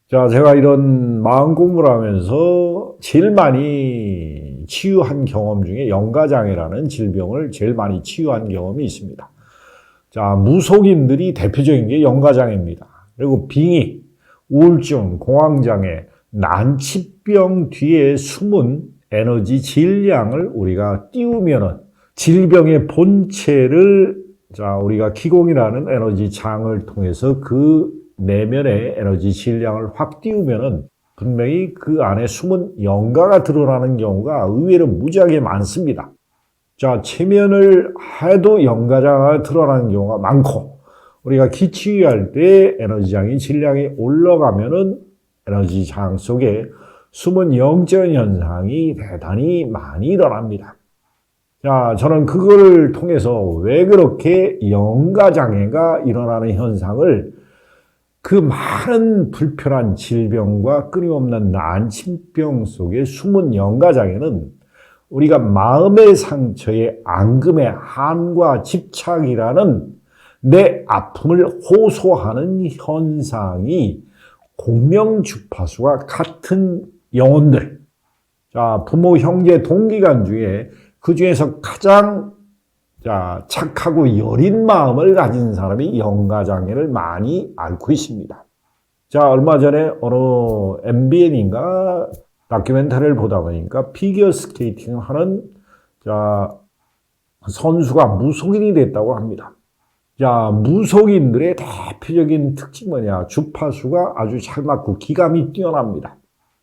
자, 제가 이런 마음 공부를 하면서 제일 많이 치유한 경험 중에 영가장애라는 질병을 제일 많이 치유한 경험이 있습니다. 자, 무속인들이 대표적인 게 영가장애입니다. 그리고 빙의, 우울증, 공황장애, 난치병 뒤에 숨은 에너지 질량을 우리가 띄우면은 질병의 본체를 우리가 기공이라는 에너지 장을 통해서 그 내면의 에너지 질량을 확 띄우면은 분명히 그 안에 숨은 영가가 드러나는 경우가 의외로 무지하게 많습니다. 자, 체면을 해도 영가가 드러나는 경우가 많고, 우리가 기치유할 때 에너지장이 질량이 올라가면은 에너지장 속에 숨은 영적 현상이 대단히 많이 일어납니다. 자, 저는 그걸 통해서 왜 그렇게 영가장애가 일어나는 현상을 그 많은 불편한 질병과 끊임없는 난침병 속에 숨은 영가장애는 우리가 마음의 상처에 앙금의 한과 집착이라는 내 아픔을 호소하는 현상이 공명주파수와 같은 영혼들, 자, 부모, 형제, 동기간 중에 그 중에서 가장 착하고 여린 마음을 가진 사람이 영가장애를 많이 앓고 있습니다. 자, 얼마 전에 어느 MBN인가 다큐멘터리를 보다 보니까 피겨 스케이팅 하는 선수가 무속인이 됐다고 합니다. 자, 무속인들의 대표적인 특징이 뭐냐? 주파수가 아주 잘 맞고 기감이 뛰어납니다.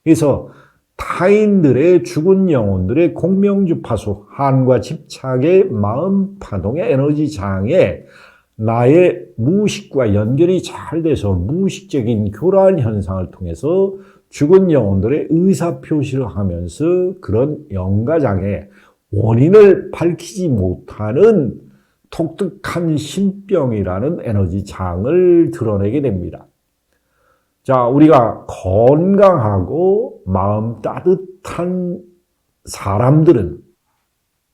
그래서 타인들의 죽은 영혼들의 공명주파수, 한과 집착의 마음 파동의 에너지 장에 나의 무의식과 연결이 잘 돼서 무의식적인 교란 현상을 통해서 죽은 영혼들의 의사표시를 하면서 그런 영가장애, 원인을 밝히지 못하는 독특한 신병이라는 에너지 장을 드러내게 됩니다. 자, 우리가 건강하고 마음 따뜻한 사람들은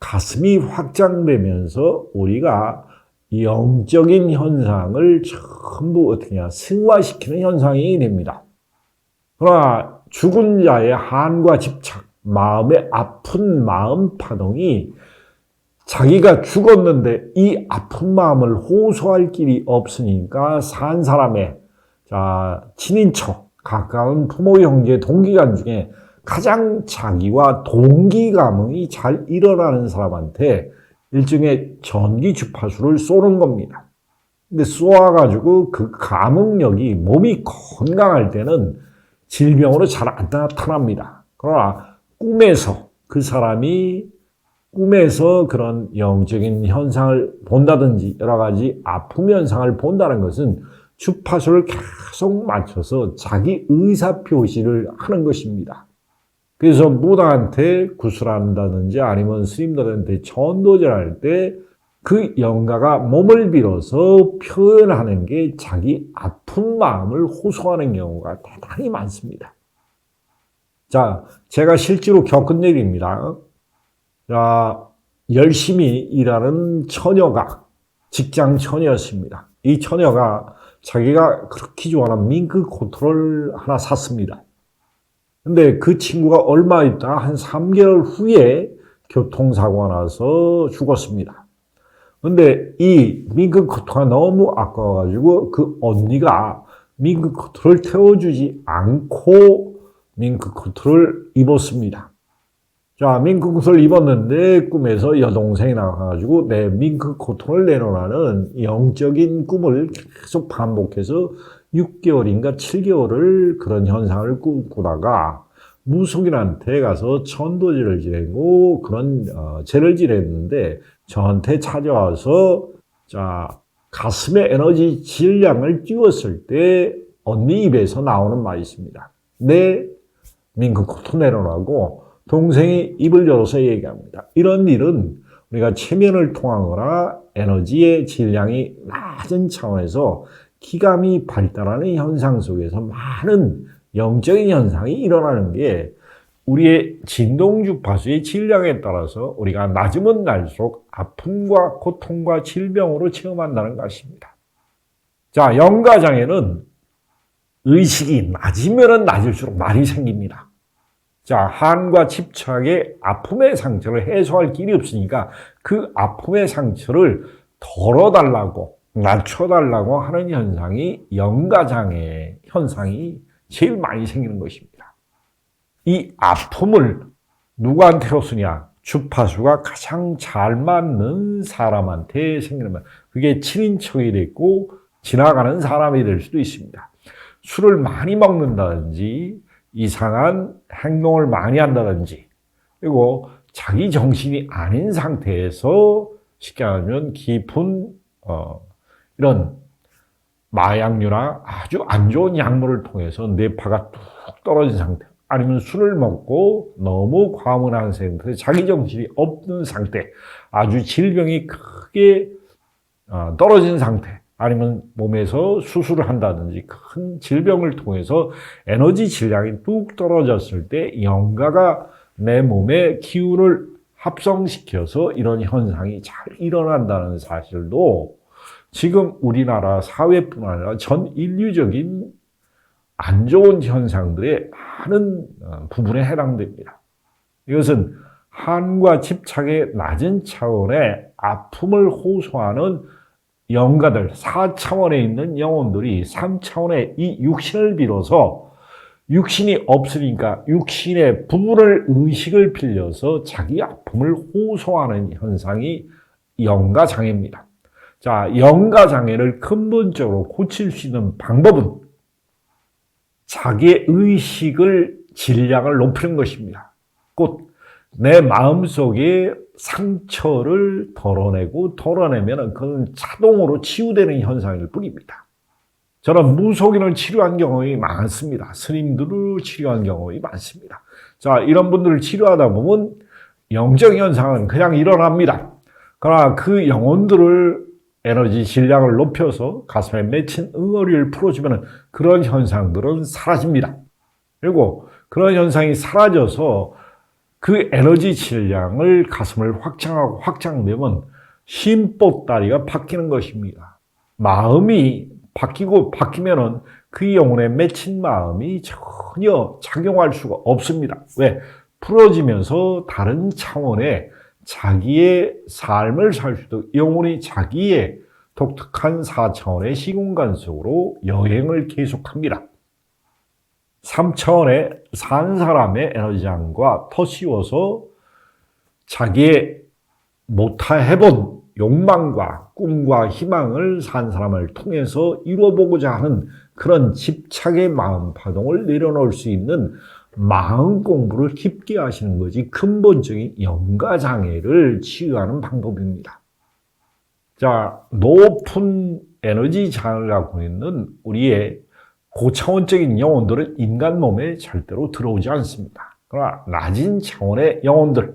가슴이 확장되면서 우리가 영적인 현상을 전부 어떻게 승화시키는 현상이 됩니다. 그러나 죽은 자의 한과 집착, 마음의 아픈 마음 파동이 자기가 죽었는데 이 아픈 마음을 호소할 길이 없으니까 산 사람의 친인척, 가까운 부모, 형제, 동기간 중에 가장 자기와 동기감흥이 잘 일어나는 사람한테 일종의 전기 주파수를 쏘는 겁니다. 근데 쏘아가지고 그 감흥력이 몸이 건강할 때는 질병으로 잘 안 나타납니다. 그러나 꿈에서 그 사람이 꿈에서 그런 영적인 현상을 본다든지 여러 가지 아픔 현상을 본다는 것은 주파수를 계속 맞춰서 자기 의사표시를 하는 것입니다. 그래서 무당한테 구슬한다든지 아니면 스님들한테 전도질 할 때 그 영가가 몸을 빌어서 표현하는 게 자기 아픈 마음을 호소하는 경우가 대단히 많습니다. 자, 제가 실제로 겪은 일입니다. 자, 열심히 일하는 처녀가 직장 처녀였습니다. 이 처녀가 자기가 그렇게 좋아하는 밍크 코트를 하나 샀습니다. 근데 그 친구가 얼마 있다 한 3개월 후에 교통사고가 나서 죽었습니다. 근데 이 밍크 코트가 너무 아까워가지고 그 언니가 밍크 코트를 태워주지 않고 밍크 코트를 입었습니다. 자, 밍크 코트를 입었는데 꿈에서 여동생이 나와가지고 내 밍크 코트를 내놓으라는 영적인 꿈을 계속 반복해서 6개월인가 7개월을 그런 현상을 꾸다가 무속인한테 가서 천도제를 지내고 그런 제를 지냈는데 저한테 찾아와서 가슴에 에너지 질량을 띄웠을 때 언니 입에서 나오는 말이 있습니다. 내 밍크 코트 내놓으라고 동생이 입을 열어서 얘기합니다. 이런 일은 우리가 체면을 통하거나 에너지의 질량이 낮은 차원에서 기감이 발달하는 현상 속에서 많은 영적인 현상이 일어나는 게 우리의 진동주파수의 질량에 따라서 우리가 낮으면 날수록 아픔과 고통과 질병으로 체험한다는 것입니다. 자, 영가장애는 의식이 낮으면 낮을수록 말이 생깁니다. 자, 한과 집착의 아픔의 상처를 해소할 길이 없으니까 그 아픔의 상처를 덜어달라고, 낮춰달라고 하는 현상이 영가장애 현상이 제일 많이 생기는 것입니다. 이 아픔을 누구한테로 쓰냐? 주파수가 가장 잘 맞는 사람한테 생기는 말. 그게 친인척이 됐고 지나가는 사람이 될 수도 있습니다. 술을 많이 먹는다든지 이상한 행동을 많이 한다든지 그리고 자기 정신이 아닌 상태에서 쉽게 말하면 깊은 이런 마약류나 아주 안 좋은 약물을 통해서 뇌파가 뚝 떨어진 상태 아니면 술을 먹고 너무 과문한 상태 자기 정신이 없는 상태 아주 질병이 크게 떨어진 상태 아니면 몸에서 수술을 한다든지 큰 질병을 통해서 에너지 질량이 뚝 떨어졌을 때 영가가 내 몸의 기운을 합성시켜서 이런 현상이 잘 일어난다는 사실도 지금 우리나라 사회뿐 아니라 전 인류적인 안 좋은 현상들의 많은 부분에 해당됩니다. 이것은 한과 집착의 낮은 차원의 아픔을 호소하는 영가들, 4차원에 있는 영혼들이 3차원의 이 육신을 빌어서 육신이 없으니까 육신의 부분을 의식을 빌려서 자기 아픔을 호소하는 현상이 영가장애입니다. 자, 영가장애를 근본적으로 고칠 수 있는 방법은 자기의 의식을 질량을 높이는 것입니다. 곧 내 마음속에 상처를 덜어내면 그건 자동으로 치유되는 현상일 뿐입니다. 저는 무속인을 치료한 경험이 많습니다. 스님들을 치료한 경험이 많습니다. 자, 이런 분들을 치료하다 보면 영적 현상은 그냥 일어납니다. 그러나 그 영혼들을 에너지 질량을 높여서 가슴에 맺힌 응어리를 풀어주면 그런 현상들은 사라집니다. 그리고 그런 현상이 사라져서 그 에너지 질량을 가슴을 확장하고 확장되면 심보다리가 바뀌는 것입니다. 마음이 바뀌면은 그 영혼에 맺힌 마음이 전혀 작용할 수가 없습니다. 왜? 풀어지면서 다른 차원의 자기의 삶을 살 수 있도록 영혼이 자기의 독특한 4차원의 시공간 속으로 여행을 계속합니다. 3차원에 산 사람의 에너지장과 터씌워서 자기의 못해본 욕망과 꿈과 희망을 산 사람을 통해서 이루어보고자 하는 그런 집착의 마음 파동을 내려놓을 수 있는 마음 공부를 깊게 하시는 것이 근본적인 영가장애를 치유하는 방법입니다. 자, 높은 에너지 장을 갖고 있는 우리의 고차원적인 영혼들은 인간 몸에 절대로 들어오지 않습니다. 그러나 낮은 차원의 영혼들,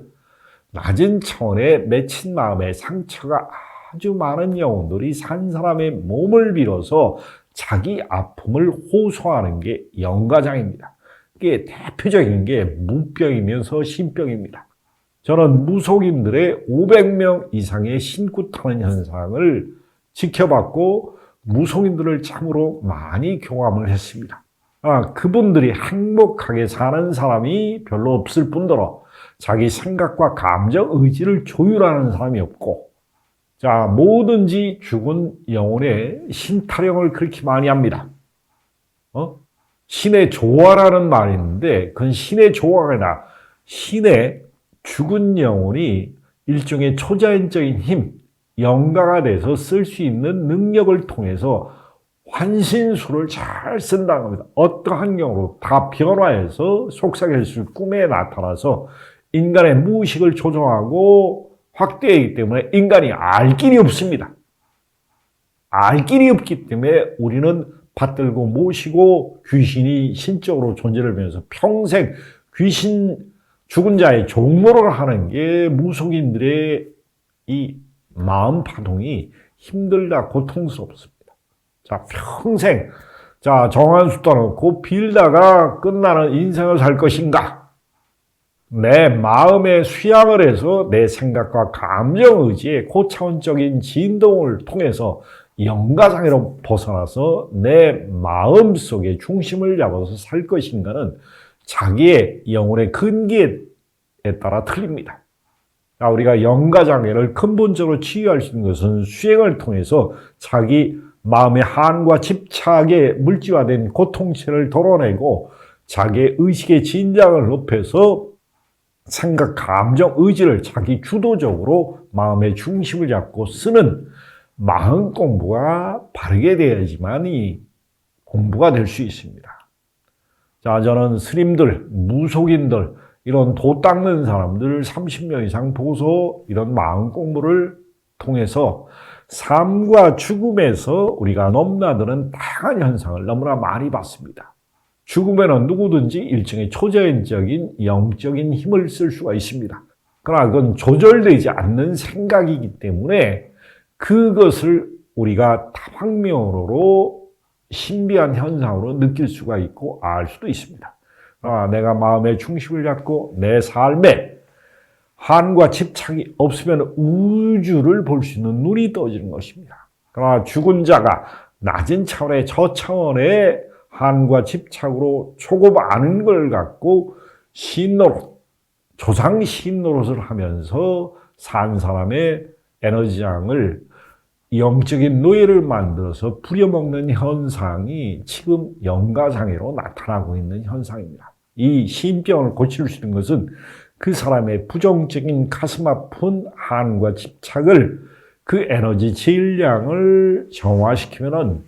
낮은 차원에 맺힌 마음의 상처가 아주 많은 영혼들이 산 사람의 몸을 빌어서 자기 아픔을 호소하는 게 영가장입니다. 이게 대표적인 게 무병이면서 신병입니다. 저는 무속인들의 500명 이상의 신구 타는 현상을 지켜봤고 무속인들을 참으로 많이 경험을 했습니다. 그분들이 행복하게 사는 사람이 별로 없을 뿐더러 자기 생각과 감정, 의지를 조율하는 사람이 없고 자, 뭐든지 죽은 영혼의 신타령을 그렇게 많이 합니다. 신의 조화라는 말이 있는데 그건 신의 조화가 아니라 신의 죽은 영혼이 일종의 초자연적인 힘, 영가가 돼서 쓸 수 있는 능력을 통해서 환신술을 잘 쓴다는 겁니다. 어떠한 경우로 다 변화해서 속삭일수 꿈에 나타나서 인간의 무의식을 조종하고 확대하기 때문에 인간이 알 길이 없습니다. 알 길이 없기 때문에 우리는 받들고 모시고 귀신이 신적으로 존재를 하면서 평생 귀신 죽은 자의 종노릇을 하는 게 무속인들의 이 마음 파동이 힘들다 고통스럽습니다. 자, 평생 자 정한 숫자 놓고 빌다가 끝나는 인생을 살 것인가? 내 마음에 수양을 해서 내 생각과 감정 의지의 고차원적인 진동을 통해서 영가장애로 벗어나서 내 마음속에 중심을 잡아서 살 것인가는 자기의 영혼의 근기에 따라 틀립니다. 우리가 영가장애를 근본적으로 치유할 수 있는 것은 수행을 통해서 자기 마음의 한과 집착의 물질화된 고통체를 덜어내고 자기의 의식의 진작을 높여서 생각, 감정, 의지를 자기 주도적으로 마음의 중심을 잡고 쓰는 마음 공부가 바르게 되어야지만이 공부가 될 수 있습니다. 자, 저는 스님들, 무속인들, 이런 도 닦는 사람들 30명 이상 보고서 이런 마음 공부를 통해서 삶과 죽음에서 우리가 넘나드는 다양한 현상을 너무나 많이 봤습니다. 죽음에는 누구든지 일종의 초자연적인 영적인 힘을 쓸 수가 있습니다. 그러나 그건 조절되지 않는 생각이기 때문에 그것을 우리가 다방면으로 신비한 현상으로 느낄 수가 있고 알 수도 있습니다. 내가 마음의 중심을 잡고 내 삶에 한과 집착이 없으면 우주를 볼 수 있는 눈이 떠지는 것입니다. 그러나 죽은 자가 낮은 차원의 저 차원의 한과 집착으로 초급 아는 걸 갖고 신노릇, 조상 신노릇을 하면서 산 사람의 에너지장을 영적인 노예를 만들어서 부려먹는 현상이 지금 영가장애로 나타나고 있는 현상입니다. 이 신병을 고칠 수 있는 것은 그 사람의 부정적인 가슴 아픈 한과 집착을 그 에너지 질량을 정화시키면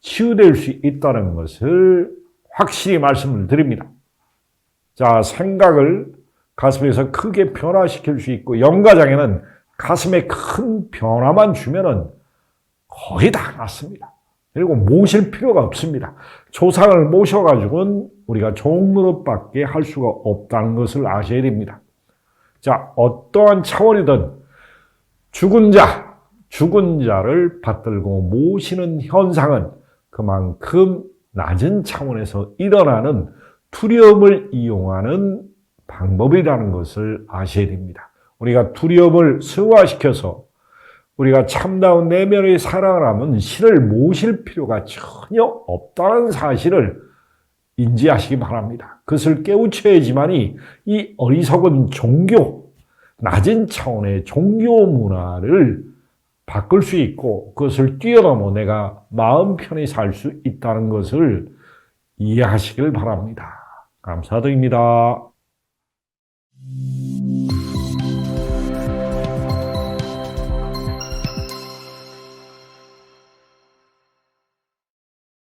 치유될 수 있다는 것을 확실히 말씀을 드립니다. 자, 생각을 가슴에서 크게 변화시킬 수 있고 영가장애는 가슴에 큰 변화만 주면은 거의 다 낫습니다. 그리고 모실 필요가 없습니다. 조상을 모셔가지고는 우리가 종노릇밖에 할 수가 없다는 것을 아셔야 됩니다. 자, 어떠한 차원이든 죽은 자를 받들고 모시는 현상은 그만큼 낮은 차원에서 일어나는 두려움을 이용하는 방법이라는 것을 아셔야 됩니다. 우리가 두려움을 승화시켜서 우리가 참다운 내면의 사랑을 하면 신을 모실 필요가 전혀 없다는 사실을 인지하시기 바랍니다. 그것을 깨우쳐야지만이 이 어리석은 종교, 낮은 차원의 종교 문화를 바꿀 수 있고 그것을 뛰어넘어 내가 마음 편히 살 수 있다는 것을 이해하시길 바랍니다. 감사드립니다.